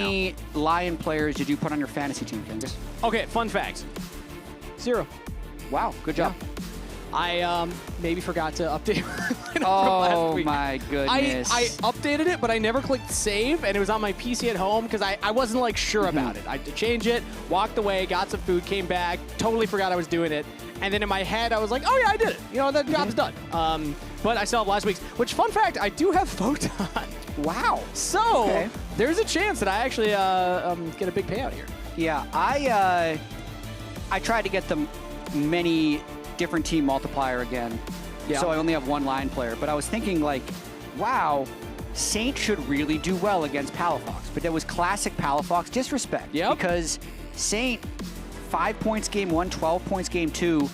many LYON players did you put on your fantasy team, Kangas? Okay, fun facts. 0. Wow, good job. Yeah. I maybe forgot to update my lineup from Oh last week. my goodness. I updated it, but I never clicked save, and it was on my PC at home because I wasn't like sure about it. I had to change it, walked away, got some food, came back, totally forgot I was doing it. And then in my head, I was like, oh yeah, I did it. You know, that job's done. But I still have last week's, which fun fact, I do have Photon. Wow. So there's a chance that I actually get a big payout here. Yeah, I tried to get the many different team multiplier again. Yeah. So I only have one line player, but I was thinking like, wow, Saint should really do well against Palafox. But that was classic Palafox disrespect. Yep. Because Saint, 5 points game 1, 12 points game 2.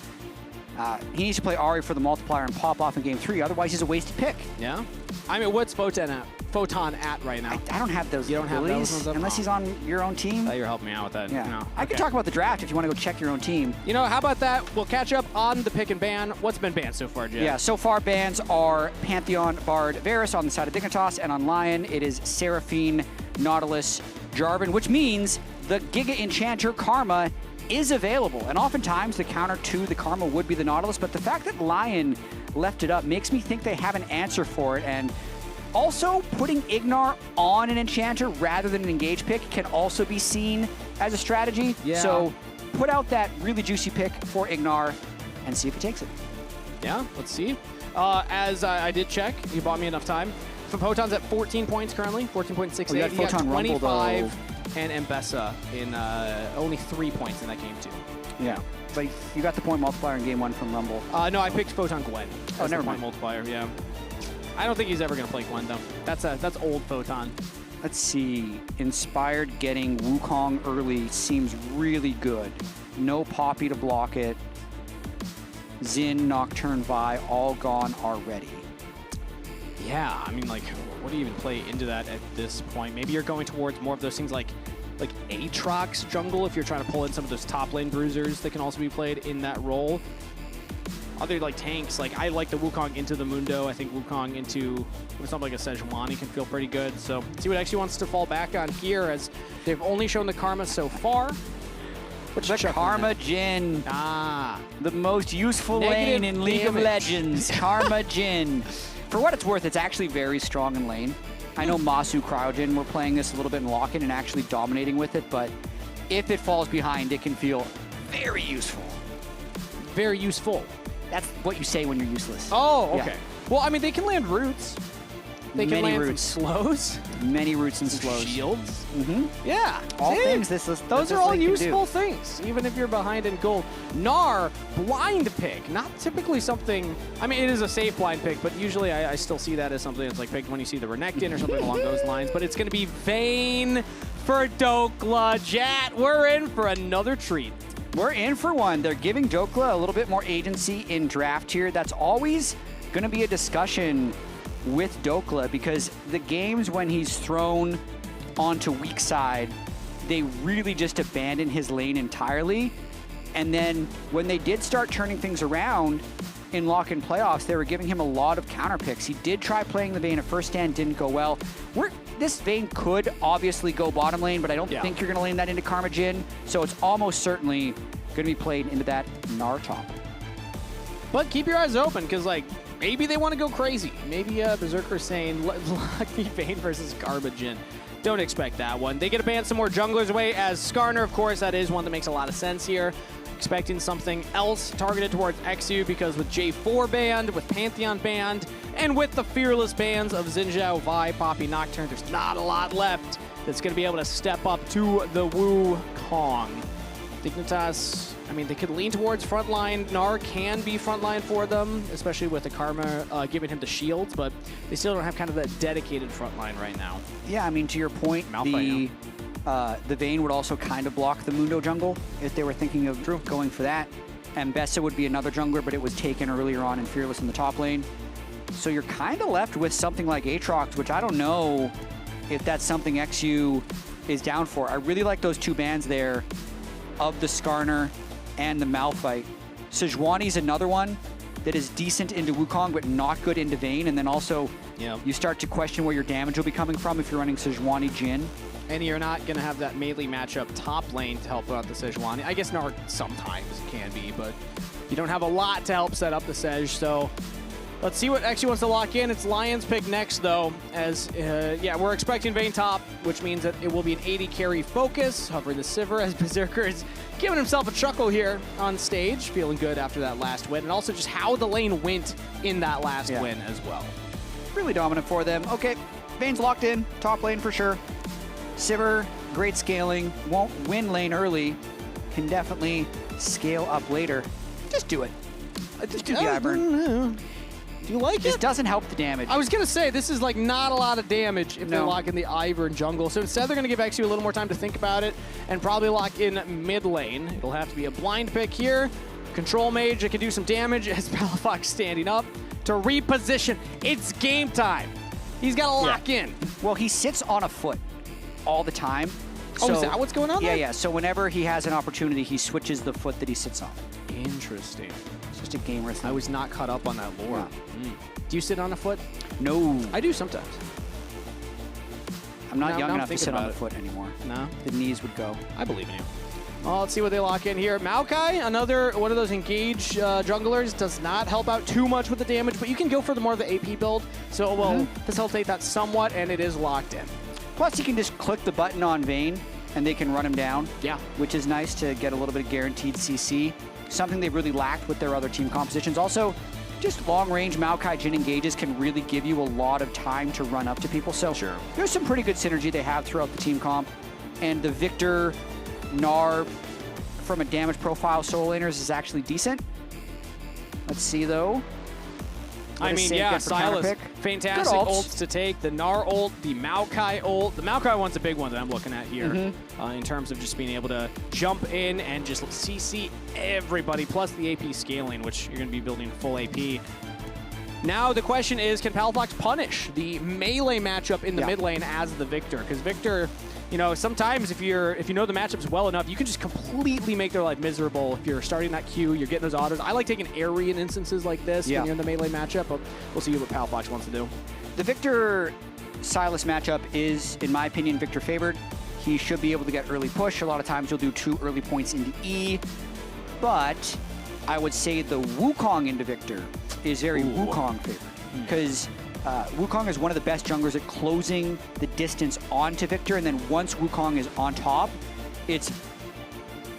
He needs to play Ahri for the multiplier and pop off in game 3. Otherwise, he's a wasted pick. Yeah. I mean, what's Photon at right now? I don't have those. You don't have those ones up? unless he's on your own team. You're helping me out with that. Yeah. You know. I could talk about the draft if you want to go check your own team. You know, how about that? We'll catch up on the pick and ban. What's been banned so far, Jatt? Yeah, so far bans are Pantheon, Bard, Varus on the side of Dignitas, and on LYON it is Seraphine, Nautilus, Jarvan, which means the Giga Enchanter Karma is available. And oftentimes the counter to the Karma would be the Nautilus, but the fact that LYON left it up makes me think they have an answer for it. And also, putting Gnar on an Enchanter rather than an Engage pick can also be seen as a strategy. Yeah. So put out that really juicy pick for Gnar and see if he takes it. Yeah, let's see. As I did check, you bought me enough time. Photon's at 14 points currently, 14.68. You got He got Photon Rumble, 25 and Mbessa in only 3 points in that game too. Yeah, but you got the point multiplier in game 1 from Rumble. No, I picked Photon Gwen. Oh, never mind. Point multiplier, yeah. I don't think he's ever going to play Gwen, though. That's old Photon. Let's see. Inspired getting Wukong early seems really good. No Poppy to block it. Jhin, Nocturne, Vi, all gone already. Yeah, I mean, like, what do you even play into that at this point? Maybe you're going towards more of those things like Aatrox jungle if you're trying to pull in some of those top lane bruisers that can also be played in that role. Other like tanks, like I like the Wukong into the Mundo. I think Wukong into something like a Sejuani can feel pretty good. So see what eXyu wants to fall back on here, as they've only shown the Karma so far. The Karma Jhin. The most useful lane in League of Legends. Karma Jhin. For what it's worth, it's actually very strong in lane. I know Masu Cryojin were playing this a little bit in lock-in and actually dominating with it, but if it falls behind, it can feel very useful. Very useful. That's what you say when you're useless. Oh, okay. Yeah. Well, I mean, they can land roots. They can Many land roots. some slows. Many roots and slows. Shields. Mm-hmm. Yeah. All See? things Those are all useful things, even if you're behind in gold. Gnar, blind pick. Not typically something... I mean, it is a safe blind pick, but usually I still see that as something that's like picked when you see the Renekton or something along those lines. But it's going to be vayne for Dhokla. Jatt, we're in for another treat. We're in for one. They're giving Dhokla a little bit more agency in draft here. That's always going to be a discussion with Dhokla, because the games when he's thrown onto weak side, they really just abandon his lane entirely. And then when they did start turning things around in lock-in playoffs, they were giving him a lot of counter picks. He did try playing the Vayne at first stand, didn't go well. This Vayne could obviously go bottom lane, but I don't think you're going to lane that into Karma Jhin, so it's almost certainly going to be played into that Gnar top. But keep your eyes open, because like, maybe they want to go crazy. Maybe Berserker saying, lock me Vayne versus Karma Jhin. Don't expect that one. They get to ban some more junglers away, as Skarner, of course, that is one that makes a lot of sense here. Expecting something else targeted towards eXyu, because with J4 banned, with Pantheon banned, and with the fearless bans of Xin Zhao, Vi, Poppy, Nocturne, there's not a lot left that's going to be able to step up to the Wukong. Dignitas, I mean, they could lean towards frontline. Gnar can be frontline for them, especially with the Karma giving him the shields, but they still don't have kind of that dedicated frontline right now. Yeah, I mean, to your point, the Vayne would also kind of block the Mundo jungle if they were thinking of going for that. And Mbessa would be another jungler, but it was taken earlier on in Fearless in the top lane. So you're kind of left with something like Aatrox, which I don't know if that's something eXyu is down for. I really like those two bans there of the Skarner and the Malphite. Sejuani's another one that is decent into Wukong, but not good into Vayne. And then also, you start to question where your damage will be coming from if you're running Sejuani Jhin. And you're not going to have that melee matchup top lane to help out the Sejuani. I guess Gnar sometimes can be, but you don't have a lot to help set up the Sej. So let's see what eXyu wants to lock in. It's Lion's pick next, though, as, yeah, we're expecting Vayne top, which means that it will be an AD carry focus, hovering the Sivir as Berserker is giving himself a chuckle here on stage, feeling good after that last win, and also just how the lane went in that last win as well. Really dominant for them. Okay, Vayne's locked in, top lane for sure. Sivir, great scaling, won't win lane early, can definitely scale up later. Just do it. Just do the Ivern. Do you like it? This doesn't help the damage. I was going to say, this is like not a lot of damage if they lock in the Ivern jungle. So instead, they're going to give eXyu a little more time to think about it and probably lock in mid lane. It'll have to be a blind pick here. Control mage that can do some damage as Palafox standing up to reposition. It's game time. He's got to lock in. Well, he sits on a foot all the time. So, is that what's going on there? Yeah. So whenever he has an opportunity, he switches the foot that he sits on. Interesting. It's just a gamer thing. I was not caught up on that lore. Do you sit on a foot? No. I do sometimes. I'm not young enough to sit on the foot anymore. No? The knees would go. I believe in you. Well, let's see what they lock in here. Maokai, another one of those engage junglers, does not help out too much with the damage, but you can go for the more of the AP build, so it will facilitate that somewhat, and it is locked in. Plus, you can just click the button on Vayne, and they can run him down. Yeah. Which is nice to get a little bit of guaranteed CC. Something they really lacked with their other team compositions. Also, just long-range Maokai Jhin engages can really give you a lot of time to run up to people. So there's some pretty good synergy they have throughout the team comp. And the Viktor, Gnar, from a damage profile solo laners is actually decent. Let's see, though. I mean, yeah, Sylas, fantastic ults to take. The Gnar ult, the Maokai ult. The Maokai one's a big one that I'm looking at here in terms of just being able to jump in and just CC everybody, plus the AP scaling, which you're going to be building full AP. Now the question is, can Palafox punish the melee matchup in the mid lane as the Viktor? Because Viktor, you know, sometimes if you know the matchups well enough, you can just completely make their life miserable. If you're starting that queue, you're getting those autos. I like taking airy in instances like this when you're in the melee matchup, but we'll see what Palafox wants to do. The Viktor Sylas matchup is, in my opinion, Viktor favored. He should be able to get early push. A lot of times you'll do 2 early points into E, but I would say the Wukong into Viktor is very Wukong favored, because Wukong is one of the best junglers at closing the distance onto Viktor, and then once Wukong is on top, it's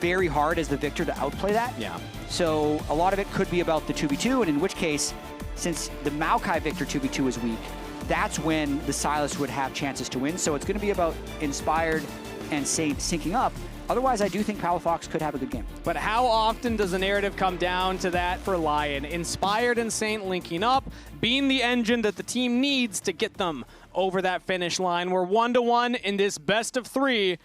very hard as the Viktor to outplay that. Yeah. So a lot of it could be about the 2v2, and in which case, since the Maokai Viktor 2v2 is weak, that's when the Sylas would have chances to win. So it's going to be about Inspired and syncing up. Otherwise, I do think Palafox could have a good game. But how often does the narrative come down to that for LYON? Inspired and Saint linking up, being the engine that the team needs to get them over that finish line. We're 1-1 in this best of 3.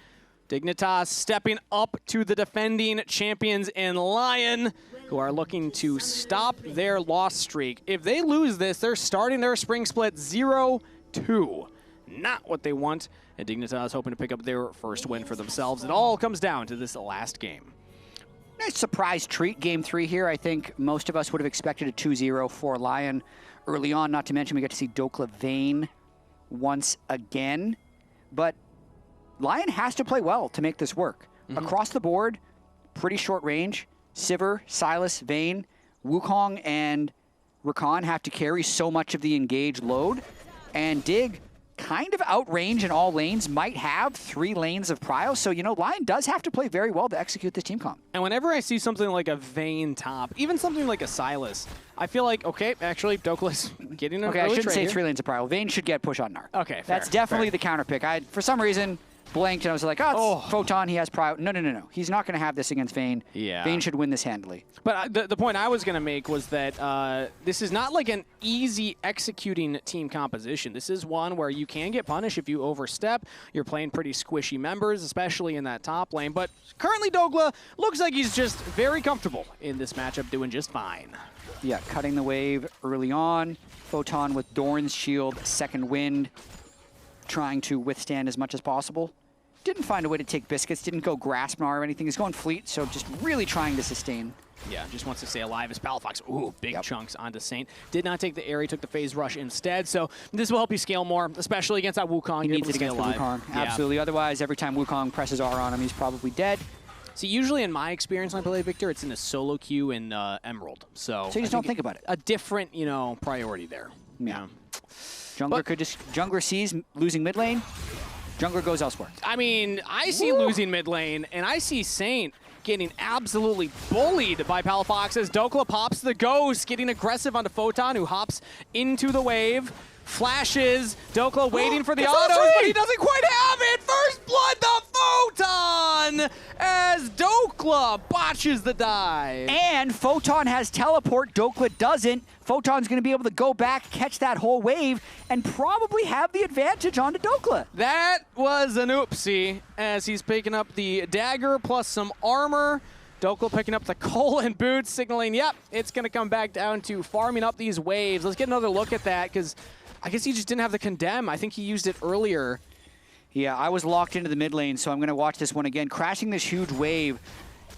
Dignitas stepping up to the defending champions in LYON, who are looking to stop their loss streak. If they lose this, they're starting their spring split 0-2. Not what they want. And Dignitas hoping to pick up their first win for themselves. It all comes down to this last game. Nice surprise treat, game 3 here. I think most of us would have expected a 2-0 for LYON early on. Not to mention we get to see Dhokla Vayne once again. But LYON has to play well to make this work. Across the board, pretty short range. Sivir, Sylas, Vayne, Wukong, and Rakan have to carry so much of the engaged load. And Dig, kind of outrange in all lanes, might have 3 lanes of prio. So, you know, LYON does have to play very well to execute this team comp. And whenever I see something like a Vayne top, even something like a Sylas, I feel like, okay, actually, Dhokla's getting an early I shouldn't say here. 3 lanes of prio. Vayne should get push on Gnar. Okay, fair, that's definitely the counter pick. I, for some reason, blanked and I was like, oh, it's Photon, he has prio. No. He's not going to have this against Vayne. Yeah. Vayne should win this handily. But the point I was going to make was that this is not like an easy executing team composition. This is one where you can get punished if you overstep. You're playing pretty squishy members, especially in that top lane. But currently Dhokla looks like he's just very comfortable in this matchup, doing just fine. Yeah, cutting the wave early on. Photon with Dorn's shield, second wind, trying to withstand as much as possible. didn't find a way to take biscuits, didn't go grasp Gnar or anything. He's going fleet, so just really trying to sustain. Yeah, just wants to stay alive as Palafox. Ooh, big chunks onto Saint. Did not take the area, took the phase rush instead. So this will help you scale more, especially against that Wukong. He needs it against the Wukong. Absolutely. Otherwise, every time Wukong presses R on him, he's probably dead. See, usually in my experience when I play Viktor, it's in a solo queue in Emerald. So you just don't think about it. A different, you know, priority there. Yeah. Jungler could just, Jungler sees losing mid lane, Jungler goes elsewhere. I mean, I see losing mid lane, and I see Saint getting absolutely bullied by Palafox as Dhokla pops the ghost, getting aggressive onto Photon, who hops into the wave, flashes, Dhokla waiting for the autos, but he doesn't quite have it! First blood, the Photon! As Dhokla botches the dive. And Photon has teleport, Dhokla doesn't. Photon's going to be able to go back, catch that whole wave, and probably have the advantage onto Dhokla. That was an oopsie, as he's picking up the dagger plus some armor. Dhokla picking up the coal and boots, signaling, yep, it's going to come back down to farming up these waves. Let's get another look at that, because I guess he just didn't have the condemn. I think he used it earlier. Yeah, I was locked into the mid lane, so I'm going to watch this one again. Crashing this huge wave,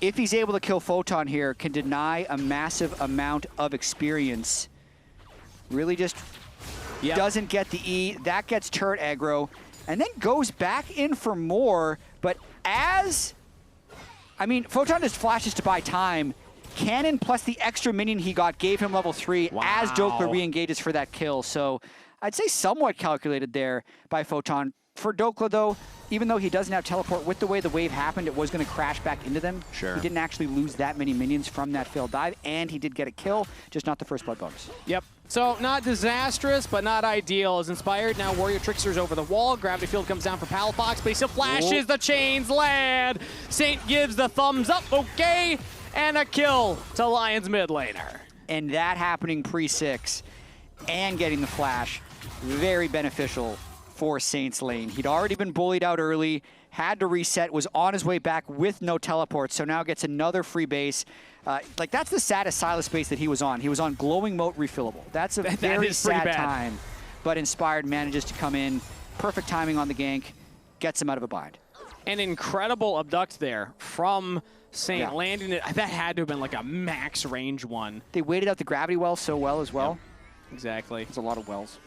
if he's able to kill Photon here, can deny a massive amount of experience. Really just doesn't get the E. That gets turret aggro, and then goes back in for more. But as, I mean, Photon just flashes to buy time. Cannon plus the extra minion he got gave him level 3 as Dhokla re-engages for that kill. So I'd say somewhat calculated there by Photon. For Dhokla, though, even though he doesn't have teleport, with the way the wave happened, it was going to crash back into them. Sure. He didn't actually lose that many minions from that failed dive, and he did get a kill, just not the first blood bonus. Yep. So not disastrous, but not ideal. As Inspired, now Warrior Trickster's over the wall. Gravity Field comes down for Palafox, but he still flashes. The chains land. Saint gives the thumbs up, okay, and a kill to Lion's mid laner. And that happening pre-6 and getting the flash, very beneficial for Saint's lane. He'd already been bullied out early, had to reset, was on his way back with no teleport, so now gets another free base. Like, that's the saddest Sylas base that he was on. He was on glowing moat refillable. That's a very sad time. But Inspired manages to come in, perfect timing on the gank, gets him out of a bind. An incredible abduct there from Saint, landing it. That had to have been like a max range one. They waited out the gravity well so well as well. Yep. Exactly. There's a lot of wells.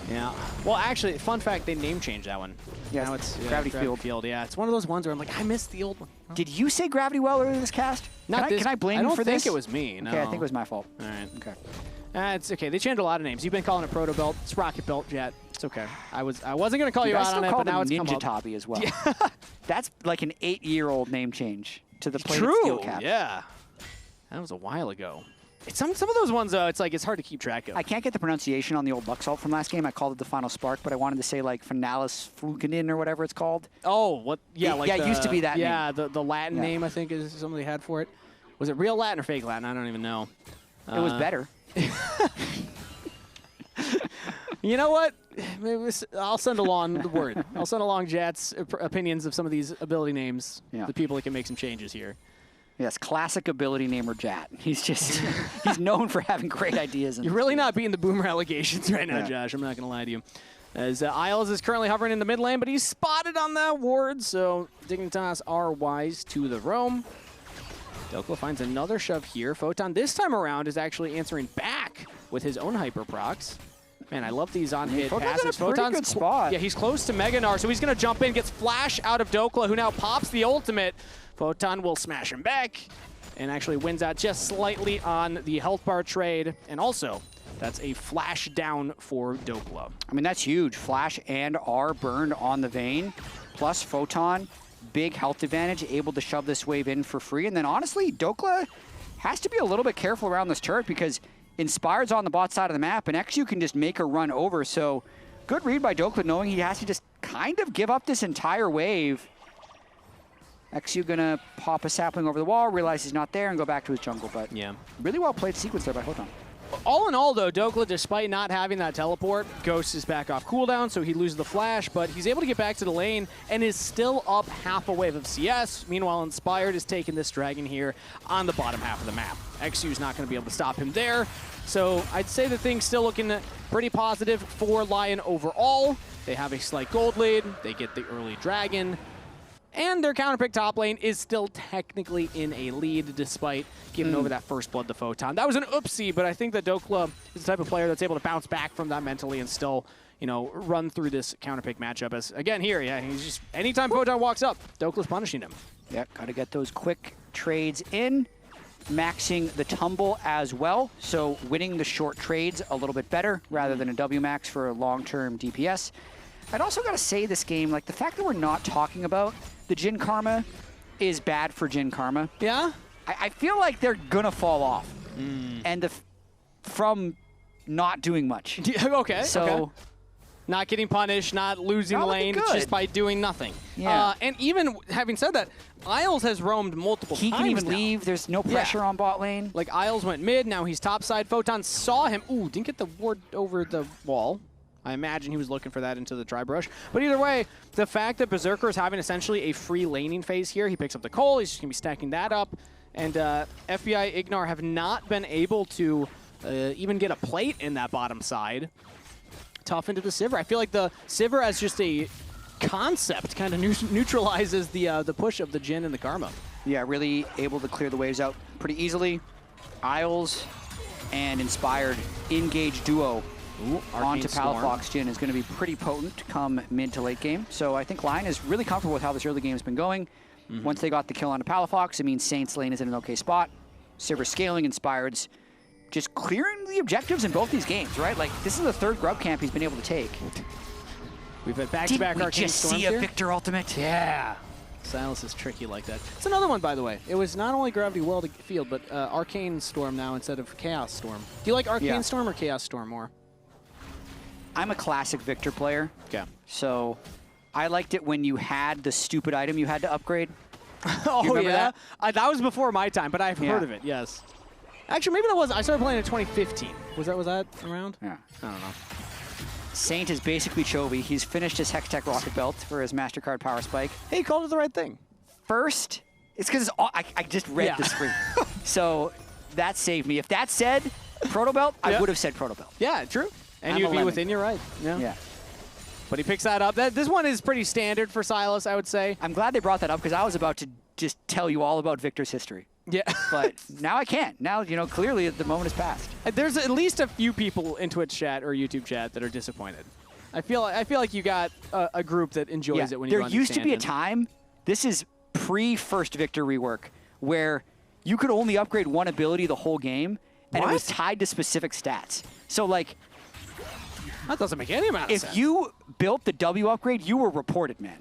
Yeah. Well, actually, fun fact, they name changed that one. Yeah, now it's Gravity Field. Yeah, it's one of those ones where I'm like, I missed the old one. Oh. Did you say Gravity Well earlier this cast? Can I blame you for this? I don't think it was me, no. Okay, I think it was my fault. All right. Okay. It's okay. They changed a lot of names. You've been calling it Proto Belt. It's Rocket Belt, Jatt. It's okay. I wasn't going to call you out on it, but now it's Ninja Tabi as well. Yeah. That's like an 8-year-old name change to the plated skill cap. Yeah. That was a while ago. It's some of those ones, though, it's like it's hard to keep track of. I can't get the pronunciation on the old Luxalt from last game. I called it the Final Spark, but I wanted to say like Finalis Flukenin or whatever it's called. Oh, what? Yeah, it used to be that name. Yeah, the Latin name, I think, is something they had for it. Was it real Latin or fake Latin? I don't even know. It was better. You know what? Maybe I'll send along the word. I'll send along Jatt's opinions of some of these ability names. Yeah. The people that can make some changes here. Yes, classic ability namer Jatt. He's just, he's known for having great ideas. You're really not beating the Boomer allegations right now, Josh. I'm not going to lie to you. As Isles is currently hovering in the mid lane, but he's spotted on that ward, so Dignitas are wise to the roam. Dhokla finds another shove here. Photon this time around is actually answering back with his own hyper procs. Man, I love these on-hit passes. Photon's good spot. Yeah, he's close to Mega Gnar, so he's going to jump in, gets flash out of Dhokla, who now pops the ultimate. Photon will smash him back and actually wins out just slightly on the health bar trade. And also, that's a flash down for Dhokla. I mean, that's huge. Flash and R burned on the Vayne, plus Photon, big health advantage, able to shove this wave in for free. And then honestly, Dhokla has to be a little bit careful around this turret because Inspired's on the bot side of the map, and eXyu can just make a run over. So good read by Dhokla, knowing he has to just kind of give up this entire wave. eXyu gonna pop a sapling over the wall, realize he's not there, and go back to his jungle. But yeah, really well played sequence there by Photon. All in all, though, Dhokla, despite not having that teleport, Ghost is back off cooldown, so he loses the flash, but he's able to get back to the lane and is still up half a wave of CS. Meanwhile, Inspired is taking this dragon here on the bottom half of the map. eXyu is not going to be able to stop him there. So I'd say the thing's still looking pretty positive for LYON overall. They have a slight gold lead. They get the early dragon. And their counterpick top lane is still technically in a lead despite giving over that first blood to Photon. That was an oopsie, but I think that Dhokla is the type of player that's able to bounce back from that mentally and still, you know, run through this counterpick matchup. As again here, yeah, he's just anytime Photon walks up, Dhokla's punishing him. Yeah, got to get those quick trades in, maxing the tumble as well. So winning the short trades a little bit better rather than a W max for a long-term DPS. I'd also got to say this game, like the fact that we're not talking about the Jhin Karma is bad for Jhin Karma. Yeah? I feel like they're going to fall off. And from not doing much. Okay, so, okay. Not getting punished, not losing lane, just by doing nothing. Yeah. And even having said that, Isles has roamed multiple times. He can even now. leave. There's no pressure on bot lane. Like Isles went mid, now he's topside. Photon saw him. Ooh, didn't get the ward over the wall. I imagine he was looking for that into the dry brush. But either way, the fact that Berserker is having essentially a free laning phase here, he picks up the Cole, he's just going to be stacking that up. And FBI Gnar have not been able to even get a plate in that bottom side. Tough into the Sivir. I feel like the Sivir as just a concept kind of neutralizes the push of the Jhin and the Karma. Yeah, really able to clear the waves out pretty easily. Isles and Inspired engage duo onto Palafox Jhin is going to be pretty potent come mid to late game. So I think LYON is really comfortable with how this early game has been going. Once they got the kill onto Palafox, it means Saint's lane is in an okay spot. Sivir scaling, Inspired's just clearing the objectives in both these games, right? Like, this is the third grub camp he's been able to take. We've had back-to-back Arcane Storms see a Viktor ultimate? Yeah. Sylas is tricky like that. It's another one, by the way. It was not only Gravity Welded Field, but Arcane Storm now instead of Chaos Storm. Do you like Arcane Storm or Chaos Storm more? I'm a classic Viktor player. Okay. So I liked it when you had the stupid item you had to upgrade. Oh, yeah? That? That was before my time, but I've heard of it, yes. Actually, maybe that was, I started playing in 2015. Was that around? Yeah. I don't know. Saint is basically Chovy. He's finished his Hextech Rocket Belt for his MasterCard Power Spike. Hey, you called it the right thing. First, it's because I just read the screen. So that saved me. If that said Proto Belt, I would have said Proto Belt. Yeah, true. And you'd be within your right. Yeah. But he picks that up. This one is pretty standard for Sylas, I would say. I'm glad they brought that up because I was about to just tell you all about Viktor's history. Yeah. But now I can't. Now, you know, clearly the moment has passed. There's at least a few people in Twitch chat or YouTube chat that are disappointed. I feel like you got a group that enjoys it when you There used to be a time, this is pre-first Viktor rework, where you could only upgrade one ability the whole game, and it was tied to specific stats. So, like, that doesn't make any amount of sense. If you built the W upgrade, you were reported, man.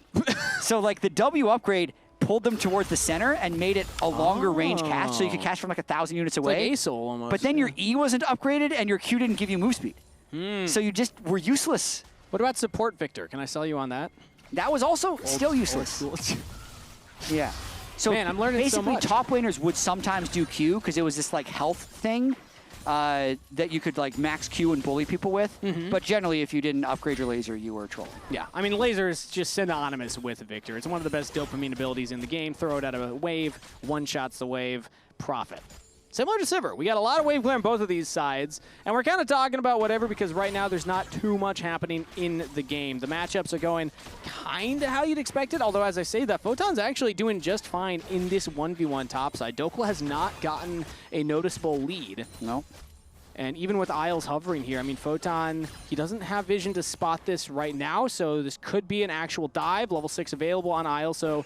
So, like, the W upgrade pulled them towards the center and made it a longer range cast, so you could cast from like 1,000 units away. Like ASOL almost. But then your E wasn't upgraded and your Q didn't give you move speed. So you just were useless. What about support Viktor? Can I sell you on that? That was also still useless. Yeah. So man, I'm learning so much. Basically, top laners would sometimes do Q because it was this like health thing that you could like max Q and bully people with. But generally, if you didn't upgrade your laser, you were a troll. Yeah, I mean, laser is just synonymous with Viktor. It's one of the best dopamine abilities in the game. Throw it at a wave, one-shots the wave, profit. Similar to Sivir, we got a lot of wave clear on both of these sides, and we're kind of talking about whatever because right now there's not too much happening in the game. The matchups are going kind of how you'd expect it, although as I say that, Photon's actually doing just fine in this 1v1 topside. Dhokla has not gotten a noticeable lead. No. And even with Isles hovering here, I mean, Photon, he doesn't have vision to spot this right now, so this could be an actual dive. Level 6 available on Isles, so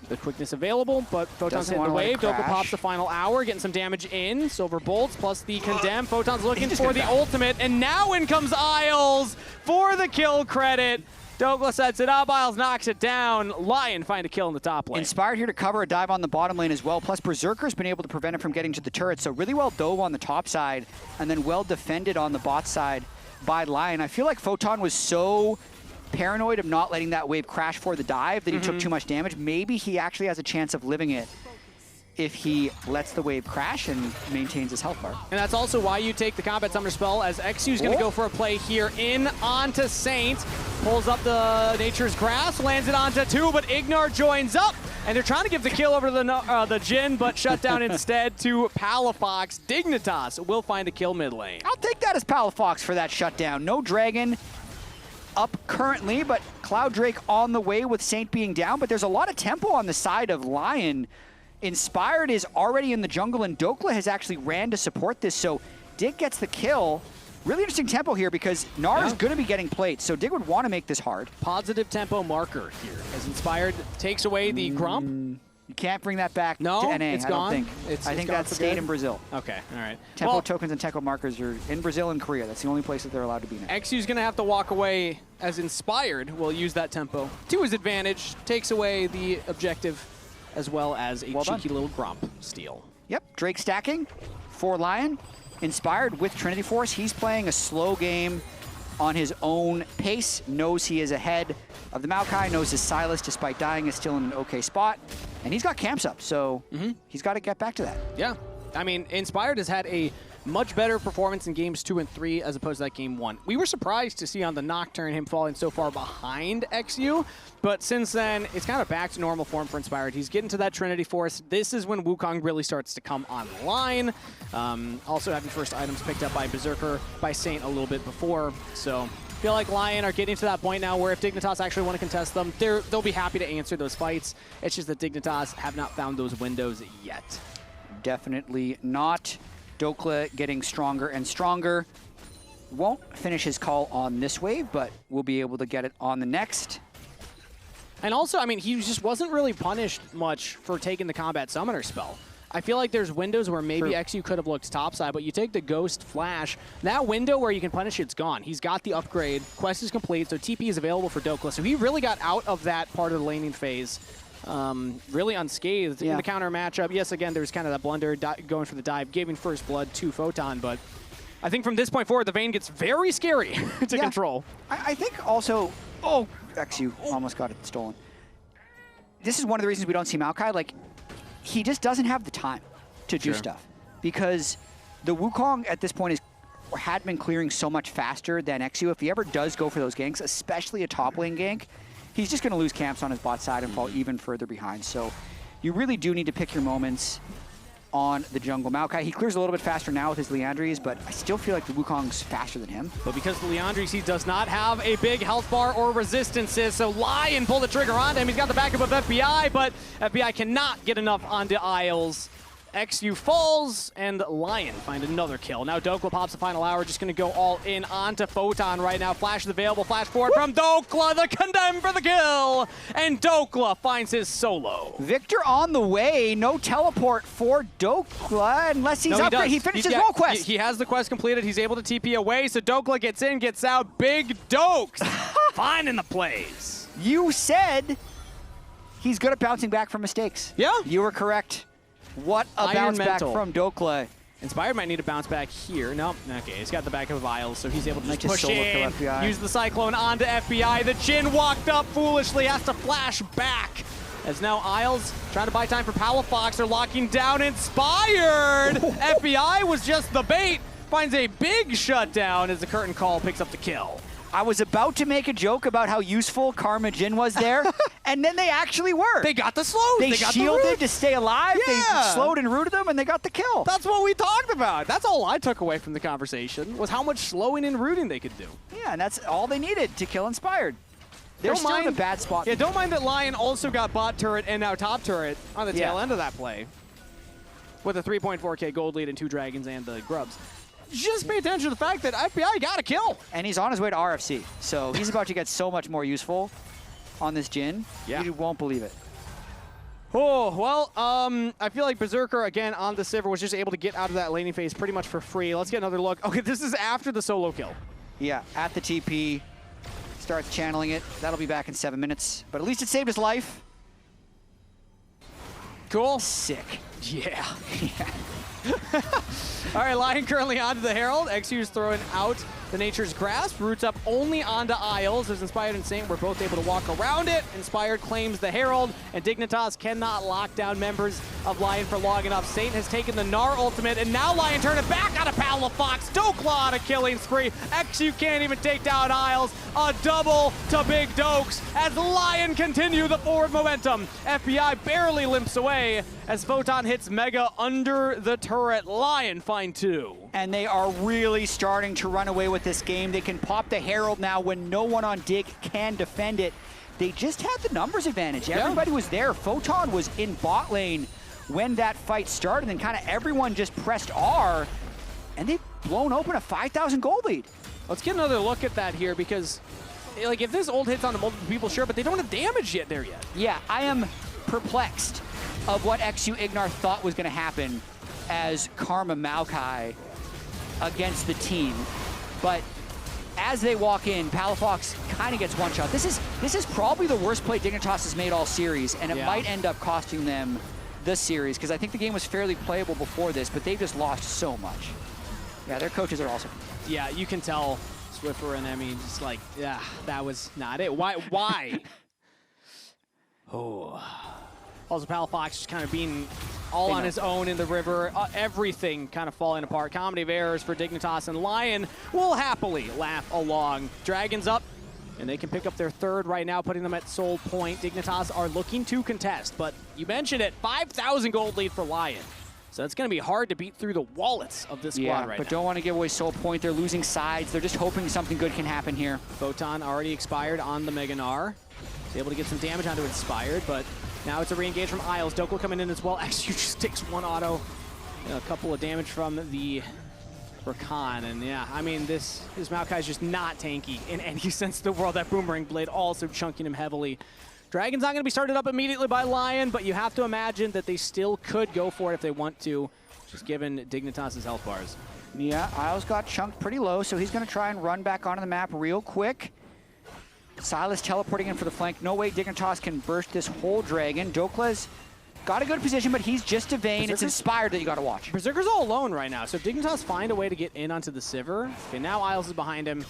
the quickness available, but Photon's hitting the wave. Dhokla pops the final hour, getting some damage in. Silver bolts plus the condemn. Photon's looking for the ultimate, and now in comes Isles for the kill credit. Dhokla sets it up, Isles knocks it down. LYON find a kill in the top lane. Inspired here to cover a dive on the bottom lane as well, plus Berserker's been able to prevent him from getting to the turret, so really well dove on the top side, and then well defended on the bot side by LYON. I feel like Photon was so paranoid of not letting that wave crash for the dive that he took too much damage. Maybe he actually has a chance of living it if he lets the wave crash and maintains his health bar. And that's also why you take the Combat Summoner spell, as eXyu is going to go for a play here in onto Saint. Pulls up the Nature's Grasp, lands it onto 2, but Gnar joins up. And they're trying to give the kill over to the Jhin, but shut down instead to Palafox. Dignitas will find a kill mid lane. I'll take that as Palafox for that shutdown. No dragon. up currently, but Cloud Drake on the way with Saint being down. But there's a lot of tempo on the side of LYON. Inspired is already in the jungle, and Dhokla has actually ran to support this, so Dig gets the kill. Really interesting tempo here because Gnar is going to be getting played, so Dig would want to make this hard. Positive tempo marker here as Inspired takes away the Grump. You can't bring that back to NA, it's I gone. don't think. I think that stayed in Brazil. Okay, all right. Tempo tokens and tempo markers are in Brazil and Korea. That's the only place that they're allowed to be now. eXyu's going to have to walk away as Inspired will use that tempo to his advantage, takes away the objective as well as a cheeky little Grump steal. Yep, Drake stacking for LYON. Inspired with Trinity Force. He's playing a slow game on his own pace, knows he is ahead of the Maokai, knows his Sylas, despite dying, is still in an okay spot. And he's got camps up, so he's got to get back to that. Yeah. I mean, Inspired has had a much better performance in games 2 and 3 as opposed to that game 1. We were surprised to see on the Nocturne him falling so far behind eXyu, but since then, it's kind of back to normal form for Inspired. He's getting to that Trinity Force. This is when Wukong really starts to come online. Also having first items picked up by Berserker, by Saint a little bit before. So I feel like LYON are getting to that point now where if Dignitas actually want to contest them, they'll be happy to answer those fights. It's just that Dignitas have not found those windows yet. Definitely not. Dhokla getting stronger and stronger. Won't finish his call on this wave, but we'll be able to get it on the next. And also, I mean, he just wasn't really punished much for taking the Combat Summoner spell. I feel like there's windows where maybe eXyu could have looked topside, but you take the Ghost Flash, that window where you can punish it's gone. He's got the upgrade, quest is complete, so TP is available for Dhokla. So he really got out of that part of the laning phase really unscathed in the counter matchup. Yes, again, there's kind of that blunder going for the dive, giving first blood to Photon, but I think from this point forward, the Vayne gets very scary to control. I think also, eXyu almost got it stolen. This is one of the reasons we don't see Maokai. Like, he just doesn't have the time to do stuff because the Wukong at this point had been clearing so much faster than eXyu. If he ever does go for those ganks, especially a top lane gank, he's just going to lose camps on his bot side and fall even further behind. So you really do need to pick your moments on the jungle. Maokai, he clears a little bit faster now with his Liandry's, but I still feel like the Wukong's faster than him. But because the Liandry's, he does not have a big health bar or resistances, so LYON pulled the trigger onto him. He's got the backup of FBI, but FBI cannot get enough onto Isles. eXyu falls, and LYON find another kill. Now Dhokla pops the final hour, just going to go all in onto Photon right now. Flash is available, flash forward from Dhokla, the condemn for the kill, and Dhokla finds his solo. Viktor on the way, no teleport for Dhokla unless he's upgraded. He finished his role quest. He has the quest completed, he's able to TP away, so Dhokla gets in, gets out, big Dokes, finding the plays. You said he's good at bouncing back from mistakes. Yeah. You were correct. What a bounce back from Dhokla. Inspired might need to bounce back here. Nope. Okay, he's got the back of Isles, so he's able to just push in, use the Cyclone onto FBI. The Jhin walked up foolishly, has to flash back. As now Isles trying to buy time for Palafox. They're locking down Inspired. FBI was just the bait. Finds a big shutdown as the curtain call picks up the kill. I was about to make a joke about how useful Karma Jhin was there, and then they actually were. They got the slow. They got shielded to stay alive. Yeah. They slowed and rooted them, and they got the kill. That's what we talked about. That's all I took away from the conversation, was how much slowing and rooting they could do. Yeah, and that's all they needed to kill Inspired. They're still in a bad spot. Yeah, don't mind that LYON also got bot turret and now top turret on the tail end of that play. With a 3.4K gold lead and 2 dragons and the grubs. Just pay attention to the fact that FBI got a kill. And he's on his way to RFC. So he's about to get so much more useful on this Jhin. Yeah. You won't believe it. Oh, well, I feel like Berserker, again, on the Sivir, was just able to get out of that laning phase pretty much for free. Let's get another look. Okay, this is after the solo kill. Yeah, at the TP. Starts channeling it. That'll be back in 7 minutes. But at least it saved his life. Cool. Sick. Yeah. All right, LYON currently onto the Herald. eXyu is throwing out the Nature's Grasp. Roots up only onto Isles. As Inspired and Saint were both able to walk around it. Inspired claims the Herald, and Dignitas cannot lock down members of LYON for long enough. Saint has taken the Gnar ultimate, and now LYON turn it back on a Palafox. Dhokla on a killing spree. eXyu can't even take down Isles. A double to Big Dokes as LYON continue the forward momentum. FBI barely limps away as Photon hits Mega under the turret. LYON find 2. and they are really starting to run away with this game. They can pop the Herald now when no one on Dig can defend it. They just had the numbers advantage. Everybody was there. Photon was in bot lane when that fight started, and kind of everyone just pressed R, and they've blown open a 5,000 gold lead. Let's get another look at that here, because like if this ult hits onto multiple people, sure, but they don't have damage yet there yet. Yeah, I am perplexed of what eXyu Gnar thought was going to happen as Karma Maokai against the team. But as they walk in, Palafox kind of gets one shot. This is probably the worst play Dignitas has made all series, and it might end up costing them this series, because I think the game was fairly playable before this, but they've just lost so much. Yeah, their coaches are awesome. Yeah, you can tell Swiffer and Emmy just like, yeah, that was not it. Why? Oh. Also, Palafox just kind of being all on his own in the river. Everything kind of falling apart. Comedy of errors for Dignitas, and LYON will happily laugh along. Dragons up, and they can pick up their third right now, putting them at soul point. Dignitas are looking to contest, but you mentioned it, 5,000 gold lead for LYON. So it's going to be hard to beat through the wallets of this squad right now. But don't want to give away soul point. They're losing sides. They're just hoping something good can happen here. Photon already expired on the Mega Gnar. He's able to get some damage onto Inspired, but now it's a re-engage from Isles. Dhokla coming in as well. eXyu just takes one auto. A couple of damage from the Rakan. And yeah, I mean, this Maokai is just not tanky in any sense of the world. That Boomerang Blade also chunking him heavily. Dragon's not going to be started up immediately by LYON, but you have to imagine that they still could go for it if they want to, just given Dignitas' health bars. Yeah, Isles got chunked pretty low, so he's going to try and run back onto the map real quick. Sylas teleporting in for the flank. No way Dignitas can burst this whole dragon. Dhokla's got a good position, but he's just a vayne. It's Inspired that you got to watch. Berserker's all alone right now, so if Dignitas find a way to get in onto the Sivir. Okay, now Isles is behind him.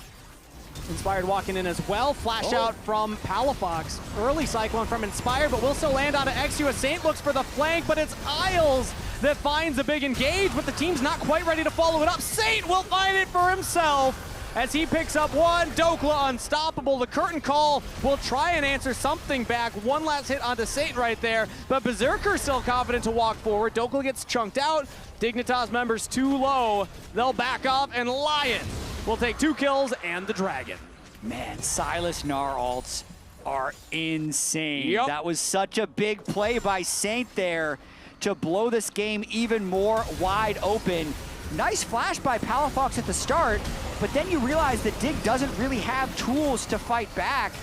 Inspired walking in as well. Flash out from Palafox. Early Cyclone from Inspired, but will still land onto eXyu. Saint looks for the flank, but it's Isles that finds a big engage, but the team's not quite ready to follow it up. Saint will find it for himself as he picks up one. Dhokla unstoppable. The curtain call will try and answer something back. One last hit onto Saint right there, but Berserker still confident to walk forward. Dhokla gets chunked out. Dignitas members too low. They'll back off, and LYON will take 2 kills and the dragon. Man, Sylas Gnar ults are insane. That was such a big play by Saint there to blow this game even more wide open. Nice flash by Palafox at the start, but then you realize that Dig doesn't really have tools to fight back,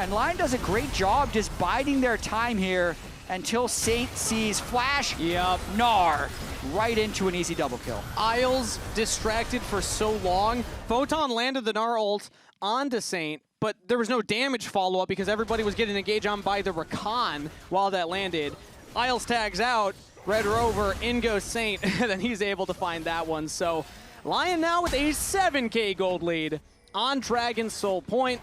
and LYON does a great job just biding their time here until Saint sees flash. Gnar right into an easy double kill. Isles distracted for so long. Photon landed the Gnar ult onto Saint, but there was no damage follow-up because everybody was getting engaged on by the Rakan while that landed. Isles tags out, Red Rover, in goes Saint, and then he's able to find that one. So LYON now with a 7K gold lead on Dragon's Soul Point.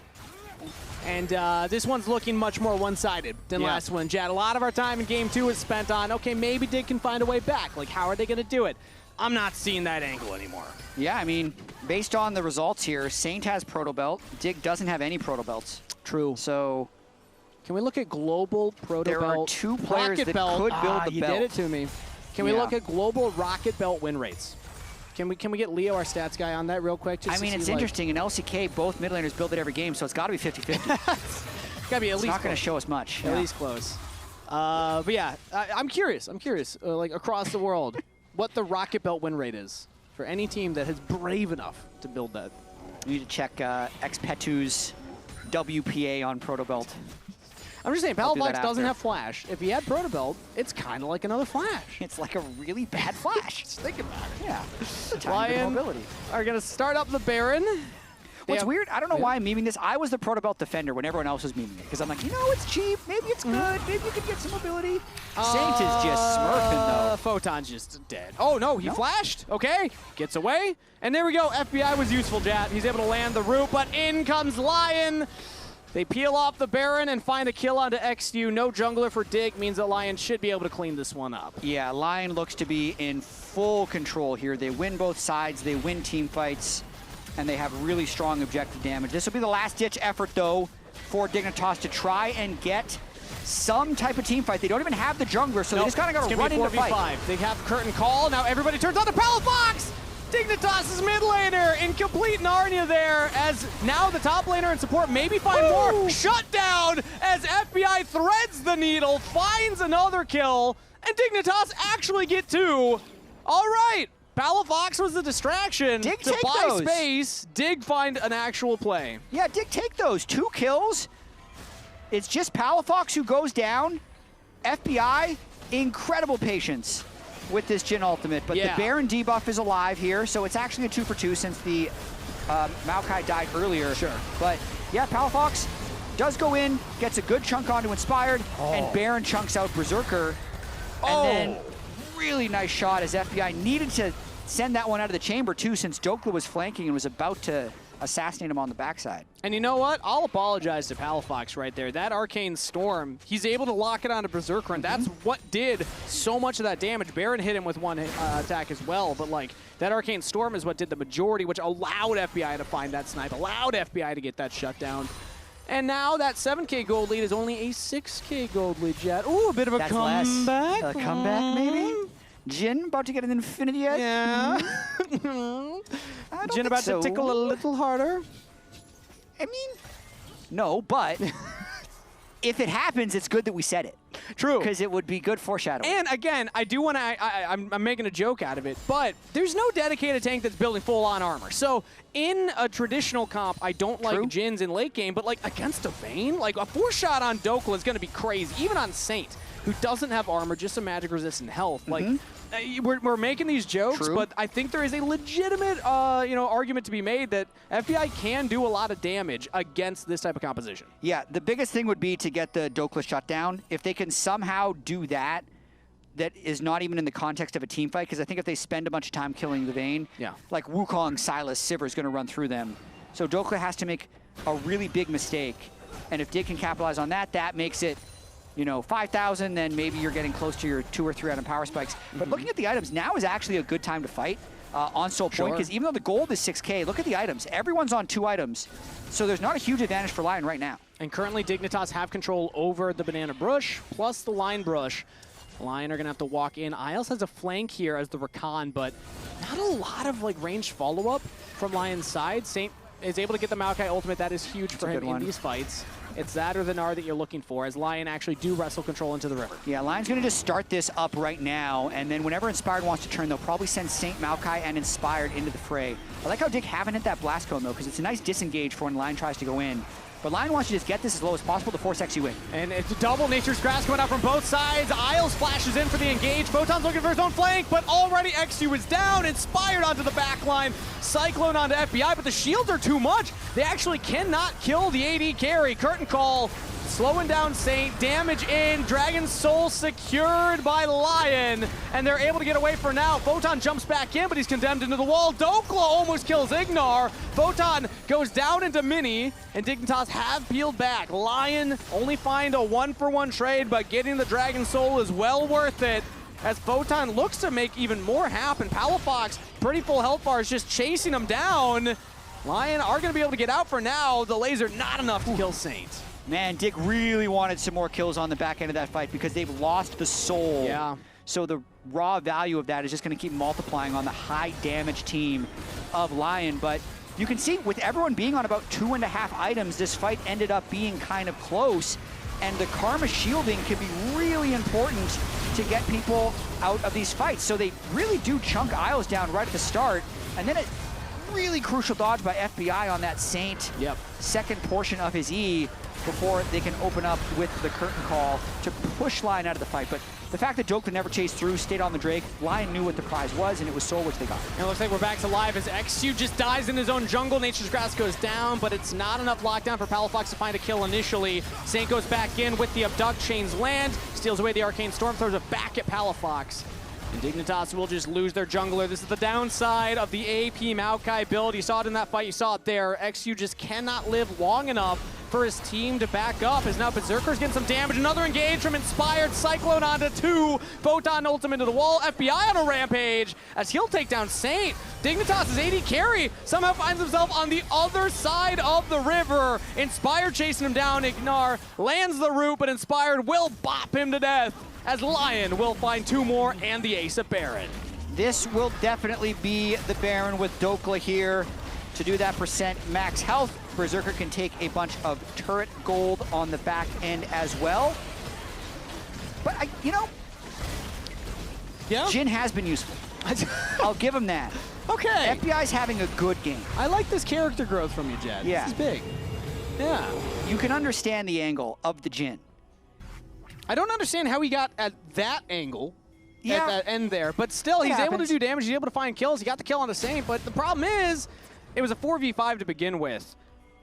And this one's looking much more one-sided than last one. Jatt, a lot of our time in game 2 is spent on, okay, maybe Dig can find a way back. Like, how are they going to do it? I'm not seeing that angle anymore. Yeah, I mean, based on the results here, Saint has Proto Belt. Dig doesn't have any Proto Belts. True. So can we look at global Proto Belt? There are 2 players that could build the belt. You did it to me. Can we look at global Rocket Belt win rates? Can we get Leo, our stats guy, on that real quick? Just I mean, it's interesting. In LCK, both mid laners build it every game, so it's got to be 50-50. It's got to be at least not going to show us much. At least close. But yeah, I'm curious. Like across the world, what the Rocket Belt win rate is for any team that is brave enough to build that. We need to check Xpetu's WPA on Proto Belt. I'm just saying, Palafox doesn't have Flash. If he had Proto Belt, it's kind of like another Flash. It's like a really bad Flash. Just think about it. Yeah. LYON are going to start up the Baron. What's weird, I don't know why I'm memeing this. I was the Proto Belt defender when everyone else was memeing it. Because I'm like, you know, it's cheap. Maybe it's good. Maybe you can get some mobility. Saint is just smurfing, though. Photon's just dead. Oh, no, he flashed. Okay, gets away. And there we go. FBI was useful, Jatt. He's able to land the root, but in comes LYON. They peel off the Baron and find a kill onto eXyu. No jungler for Dig means that LYON should be able to clean this one up. Yeah, LYON looks to be in full control here. They win both sides. They win team fights. And they have really strong objective damage. This will be the last-ditch effort, though, for Dignitas to try and get some type of team fight. They don't even have the jungler, so they just kind of got to run into fight. They have curtain call. Now everybody turns on to Palafox. Dignitas' mid laner in complete Narnia there, as now the top laner and support maybe find more. Shut down as FBI threads the needle, finds another kill, and Dignitas actually get 2. All right, Palafox was the distraction Dig, to buy space. Dig find an actual play. Yeah, Dig, take those 2 kills. It's just Palafox who goes down. FBI, incredible patience with this Jhin ultimate, but the Baron debuff is alive here, so it's actually a 2 for 2 since the Maokai died earlier. Sure. But yeah, Palafox does go in, gets a good chunk onto Inspired, and Baron chunks out Berserker. And then really nice shot as FBI needed to send that one out of the chamber too, since Dhokla was flanking and was about to assassinate him on the backside. And you know what? I'll apologize to Palafox right there. That Arcane Storm, he's able to lock it onto Berserker, and that's what did so much of that damage. Baron hit him with 1 attack as well, but like that Arcane Storm is what did the majority, which allowed FBI to find that snipe, allowed FBI to get that shutdown. And now that 7K gold lead is only a 6K gold lead, Jatt. Ooh, a bit of a comeback. A comeback, maybe? Jhin about to get an Infinity Edge? Yeah. Jhin about to tickle a little harder? I mean, no, but if it happens, it's good that we said it. True. Because it would be good foreshadowing. And again, I do want to, I'm making a joke out of it, but there's no dedicated tank that's building full-on armor. So in a traditional comp, I don't like Jhin's in late game, but like against a Vayne, like a 4-shot on Dhokla is going to be crazy. Even on Saint, who doesn't have armor, just some magic resistant health. Like, we're making these jokes, but I think there is a legitimate, argument to be made that FBI can do a lot of damage against this type of composition. Yeah, the biggest thing would be to get the Dhokla shut down. If they can somehow do that, that is not even in the context of a team fight, because I think if they spend a bunch of time killing the Vayne, like Wukong, Sylas, Sivir is going to run through them. So Dhokla has to make a really big mistake, and if Dig can capitalize on that, that makes it 5,000, then maybe you're getting close to your 2 or 3 item power spikes. But looking at the items, now is actually a good time to fight on Soul Point, because even though the gold is 6K, look at the items. Everyone's on 2 items, so there's not a huge advantage for LYON right now. And currently, Dignitas have control over the Banana Brush, plus the Line Brush. LYON are going to have to walk in. Isles has a flank here as the Rakan, but not a lot of ranged follow-up from LYON's side. Saint is able to get the Maokai ultimate. That is huge for him in these fights. It's that or the Gnar that you're looking for, as LYON actually do wrestle control into the river. Yeah, LYON's going to just start this up right now, and then whenever Inspired wants to turn, they'll probably send Saint, Maokai, and Inspired into the fray. I like how Dig haven't hit that blast cone, though, because it's a nice disengage for when LYON tries to go in. But LYON wants to just get this as low as possible to force eXyu in. And it's a double Nature's Grasp coming out from both sides. Isles flashes in for the engage. Photon's looking for his own flank, but already eXyu is down. Inspired onto the back line. Cyclone onto FBI, but the shields are too much. They actually cannot kill the AD carry. Curtain Call slowing down Saint. Damage in. Dragon's Soul secured by LYON, and they're able to get away for now. Photon jumps back in, but he's condemned into the wall. Dhokla almost kills Gnar. Photon goes down into Mini, and Dignitas have peeled back. LYON only find a 1-for-1 trade, but getting the Dragon Soul is well worth it, as Photon looks to make even more happen. Palafox, pretty full health bars, just chasing him down. LYON are going to be able to get out for now. The laser not enough to kill Saint. Man, Dig really wanted some more kills on the back end of that fight because they've lost the soul. Yeah. So the raw value of that is just going to keep multiplying on the high damage team of LYON. But you can see with everyone being on about 2.5 items, this fight ended up being kind of close. And the Karma shielding can be really important to get people out of these fights. So they really do chunk Isles down right at the start. And then a really crucial dodge by FBI on that Saint second portion of his E before they can open up with the Curtain Call to push LYON out of the fight. But the fact that Dhokla never chased through, stayed on the Drake, LYON knew what the prize was, and it was Soul, which they got. And it looks like we're back to live as eXyu just dies in his own jungle. Nature's Grasp goes down, but it's not enough lockdown for Palafox to find a kill initially. Saint goes back in with the Abduct, chains land, steals away the Arcane Storm, throws it back at Palafox. And Dignitas will just lose their jungler. This is the downside of the AP Maokai build. You saw it in that fight, you saw it there. eXyu just cannot live long enough for his team to back up, as now Berserker's getting some damage. Another engage from Inspired. Cyclone onto 2. Photon ultimate into the wall. FBI on a rampage as he'll take down Saint. Dignitas' AD carry somehow finds himself on the other side of the river. Inspired chasing him down. Gnar lands the root, but Inspired will bop him to death, as LYON will find 2 more and the ace of Baron. This will definitely be the Baron with Dhokla here to do that percent max health. Berserker can take a bunch of turret gold on the back end as well. But, you know, Jhin has been useful. I'll give him that. Okay. FBI's having a good game. I like this character growth from you, Jatt. Yeah. This is big. Yeah. You can understand the angle of the Jhin. I don't understand how he got at that angle. Yeah. At that end there, but still, he's able to do damage. He's able to find kills. He got the kill on the Saint, but the problem is, it was a 4v5 to begin with,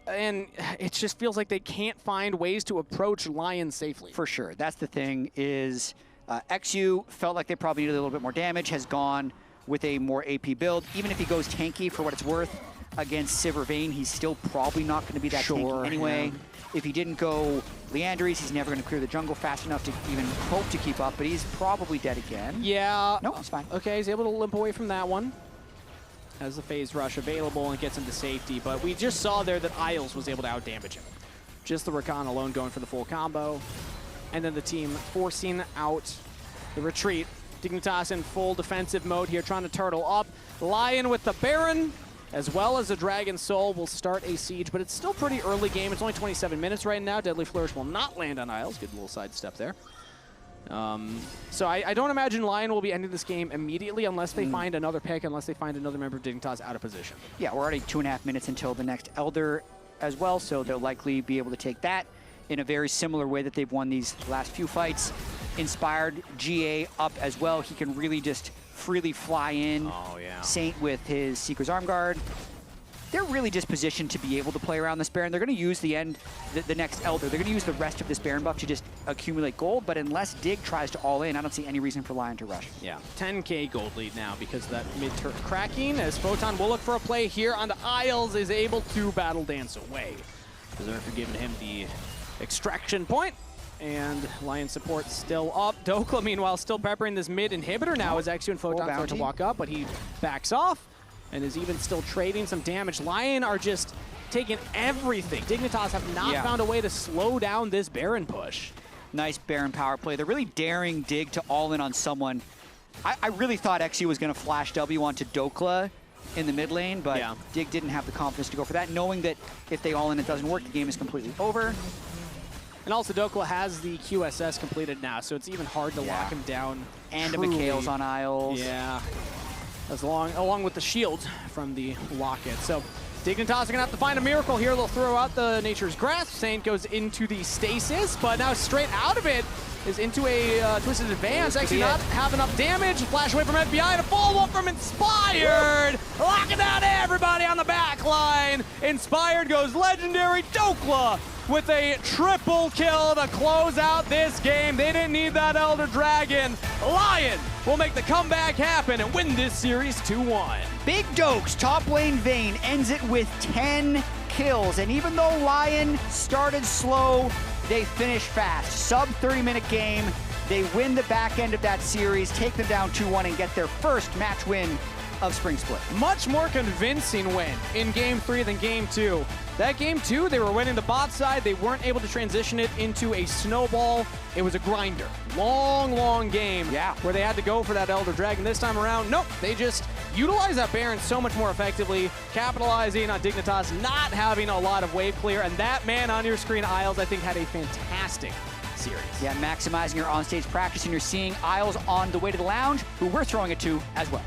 and it just feels like they can't find ways to approach LYON safely. For sure. That's the thing is, eXyu felt like they probably needed a little bit more damage, has gone with a more AP build. Even if he goes tanky for what it's worth against Sivir vayne, he's still probably not going to be that tanky anyway. Yeah. If he didn't go Leandries, he's never going to clear the jungle fast enough to even hope to keep up, but he's probably dead again. Yeah. No, it's fine. Okay, he's able to limp away from that one. Has the phase rush available and gets him to safety, but we just saw there that Isles was able to outdamage him. Just the Rakan alone going for the full combo. And then the team forcing out the retreat. Dignitas in full defensive mode here, trying to turtle up. LYON with the Baron, as well as the Dragon Soul, will start a siege, but it's still pretty early game. It's only 27 minutes right now. Deadly Flourish will not land on Isles. Good little sidestep there. So I don't imagine LYON will be ending this game immediately unless they find another pick, unless they find another member of Dignitas out of position. Yeah, we're already 2.5 minutes until the next Elder as well, so they'll likely be able to take that in a very similar way that they've won these last few fights. Inspired GA up as well. He can really just freely fly in. Oh, yeah. Saint with his Seeker's Arm Guard. They're really just positioned to be able to play around this Baron. They're going to use the next Elder. They're going to use the rest of this Baron buff to just accumulate gold, but unless Dig tries to all in, I don't see any reason for LYON to rush. Yeah, 10K gold lead now because of that mid-turret cracking, as Photon will look for a play here onto Isles, is able to battle dance away. Berserker giving him the extraction point, and LYON support still up. Dhokla, meanwhile, still peppering this mid inhibitor now as eXyu and Photon start to walk up, but he backs off and is even still trading some damage. LYON are just taking everything. Dignitas have not found a way to slow down this Baron push. Nice Baron power play. They're really daring Dig to all in on someone. I really thought eXyu was going to flash W onto Dhokla in the mid lane, but Dig didn't have the confidence to go for that, knowing that if they all in it doesn't work, the game is completely over. And also Dhokla has the QSS completed now, so it's even hard to lock him down. And a McHale's on Isles. Yeah. That's along with the shield from the locket. So Dignitas are gonna have to find a miracle here. They'll throw out the Nature's Grasp. Saint goes into the stasis, but now straight out of it is into a Twisted Advance. Actually not have enough damage. Flash away from FBI and a follow-up from Inspired. Locking down everybody on the back line. Inspired goes legendary. Dhokla with a triple kill to close out this game. They didn't need that Elder Dragon. LYON will make the comeback happen and win this series 2-1. Big Dokes, top lane vayne, ends it with 10 kills. And even though LYON started slow, they finish fast. Sub 30-minute game. They win the back end of that series, take them down 2-1, and get their first match win of Spring Split. Much more convincing win in Game 3 than Game 2. That Game 2, they were winning the bot side. They weren't able to transition it into a snowball. It was a grinder. Long game where they had to go for that Elder Dragon. This time around, nope. They just utilize that Baron so much more effectively, capitalizing on Dignitas not having a lot of wave clear. And that man on your screen, Isles, I think had a fantastic series. Yeah, maximizing your on-stage practice, and you're seeing Isles on the way to the lounge, who we're throwing it to as well.